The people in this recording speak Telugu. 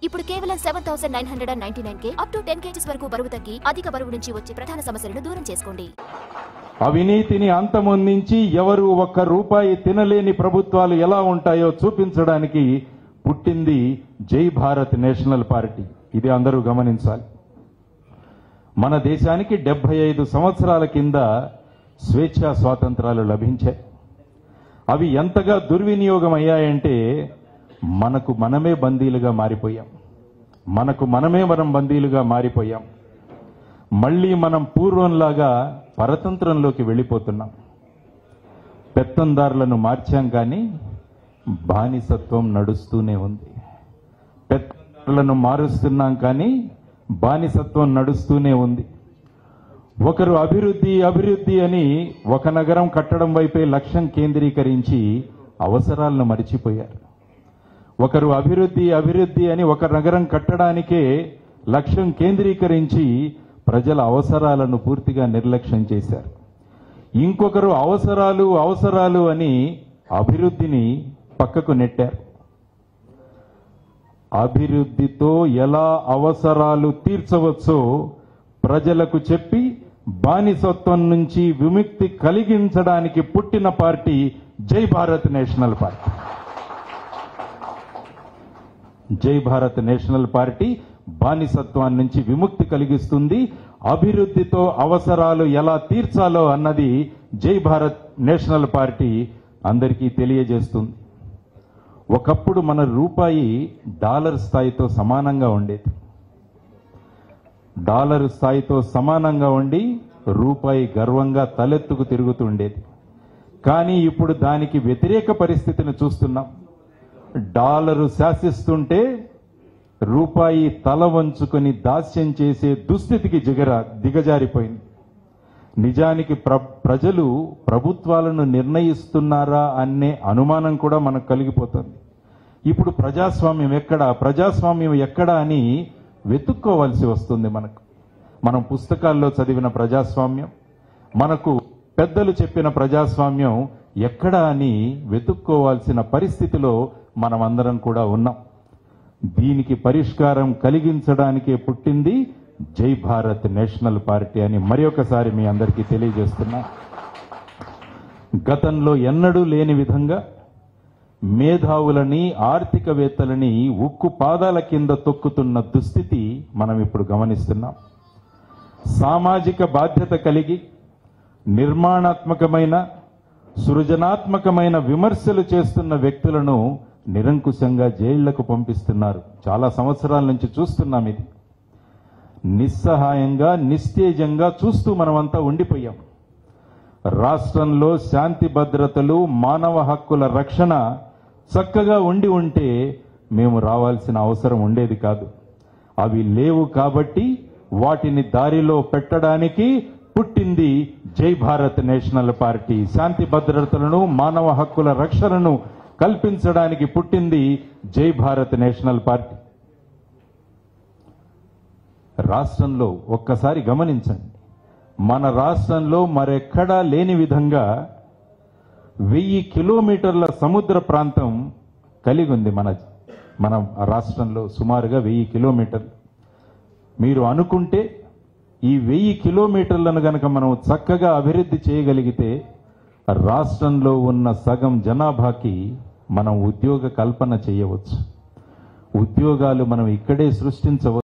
ఇప్పుడు కేవలం 7,999 అప్ టు 10 kgs వరకు బరువు తగ్గి అధిక బరువు నుంచి వచ్చే ప్రధాన సమస్యలను దూరం చేసుకోండి. అవినీతిని అంతమొందించి ఎవరు ఒక్క రూపాయి తినలేని ప్రభుత్వాలు ఎలా ఉంటాయో చూపించడానికి పుట్టింది జై భారత్ నేషనల్ పార్టీ. ఇది అందరూ గమనించాలి. మన దేశానికి 75 సంవత్సరాల కింద స్వేచ్ఛా స్వాతంత్రాలు లభించాయి. అవి ఎంతగా దుర్వినియోగం అయ్యాయంటే మనకు మనమే బందీలుగా మారిపోయాం. మనం బందీలుగా మారిపోయాం. మళ్ళీ మనం పూర్వంలాగా పరతంత్రంలోకి వెళ్ళిపోతున్నాం. పెత్తందారులను మార్చాం కానీ బానిసత్వం నడుస్తూనే ఉంది. పెత్తందారులను మారుస్తున్నాం కానీ బానిసత్వం నడుస్తూనే ఉంది. ఒకరు అభివృద్ధి అని ఒక నగరం కట్టడం వైపే లక్ష్యం కేంద్రీకరించి అవసరాలను మరిచిపోయారు. ఒకరు అభివృద్ధి అని ఒక నగరం కట్టడానికే లక్ష్యం కేంద్రీకరించి ప్రజల అవసరాలను పూర్తిగా నిర్లక్ష్యం చేశారు. ఇంకొకరు అవసరాలు అని అభివృద్ధిని పక్కకు నెట్టారు. అభివృద్ధితో ఎలా అవసరాలు తీర్చవచ్చో ప్రజలకు చెప్పి బానిసత్వం నుంచి విముక్తి కలిగించడానికి పుట్టిన పార్టీ జై భారత్ నేషనల్ పార్టీ. జై భారత్ నేషనల్ పార్టీ బానిసత్వాన్ని నుంచి విముక్తి కలిగిస్తుంది. అభివృద్ధితో అవసరాలు ఎలా తీర్చాలో అన్నది జై భారత్ నేషనల్ పార్టీ అందరికీ తెలియజేస్తుంది. ఒకప్పుడు మన రూపాయి డాలర్ స్థాయితో సమానంగా ఉండేది. డాలర్ స్థాయితో సమానంగా ఉండి రూపాయి గర్వంగా తలెత్తుకు తిరుగుతూ ఉండేది. కానీ ఇప్పుడు దానికి వ్యతిరేక పరిస్థితిని చూస్తున్నాం. డాలరు శాసిస్తుంటే రూపాయి తల వంచుకొని దాస్యం చేసే దుస్థితికి దిగజారిపోయింది. నిజానికి ప్రజలు ప్రభుత్వాలను నిర్ణయిస్తున్నారా అనే అనుమానం కూడా మనకు కలిగిపోతుంది. ఇప్పుడు ప్రజాస్వామ్యం ఎక్కడా అని వెతుక్కోవాల్సి వస్తుంది. మనం పుస్తకాల్లో చదివిన ప్రజాస్వామ్యం, మనకు పెద్దలు చెప్పిన ప్రజాస్వామ్యం ఎక్కడా అని వెతుక్కోవాల్సిన పరిస్థితిలో మనమందరం కూడా ఉన్నాం. దీనికి పరిష్కారం కలిగించడానికే పుట్టింది జై భారత్ నేషనల్ పార్టీ అని మరొకసారి మీ అందరికీ తెలియజేస్తున్నా. గతంలో ఎన్నడూ లేని విధంగా మేధావులని, ఆర్థికవేత్తలని ఉక్కు పాదాల కింద తొక్కుతున్న దుస్థితి మనం ఇప్పుడు గమనిస్తున్నాం. సామాజిక బాధ్యత కలిగి నిర్మాణాత్మకమైన, సృజనాత్మకమైన విమర్శలు చేస్తున్న వ్యక్తులను నిరంకుశంగా జైళ్లకు పంపిస్తున్నారు. చాలా సంవత్సరాల నుంచి చూస్తున్నాం. ఇది నిస్సహాయంగా, నిస్తేజంగా చూస్తూ మనమంతా ఉండిపోయాం. రాష్ట్రంలో శాంతి భద్రతలు, మానవ హక్కుల రక్షణ చక్కగా ఉంటే మేము రావాల్సిన అవసరం ఉండేది కాదు. అవి లేవు కాబట్టి వాటిని దారిలో పెట్టడానికి పుట్టింది జై భారత్ నేషనల్ పార్టీ. శాంతి భద్రతలను, మానవ హక్కుల రక్షణను కల్పించడానికి పుట్టింది జై భారత్ నేషనల్ పార్టీ. రాష్ట్రంలో ఒక్కసారి గమనించండి. మన రాష్ట్రంలో మరెక్కడా లేని విధంగా 1000 కిలోమీటర్ల సముద్ర ప్రాంతం కలిగి ఉంది. మన రాష్ట్రంలో సుమారుగా 1000 కిలోమీటర్లు. మీరు అనుకుంటే ఈ 1000 కిలోమీటర్లను గనక మనం చక్కగా అభివృద్ధి చేయగలిగితే రాష్ట్రంలో ఉన్న సగం జనాభాకి మనం ఉద్యోగ కల్పన చేయవచ్చు. ఉద్యోగాలు మనం ఇక్కడే సృష్టించవచ్చు.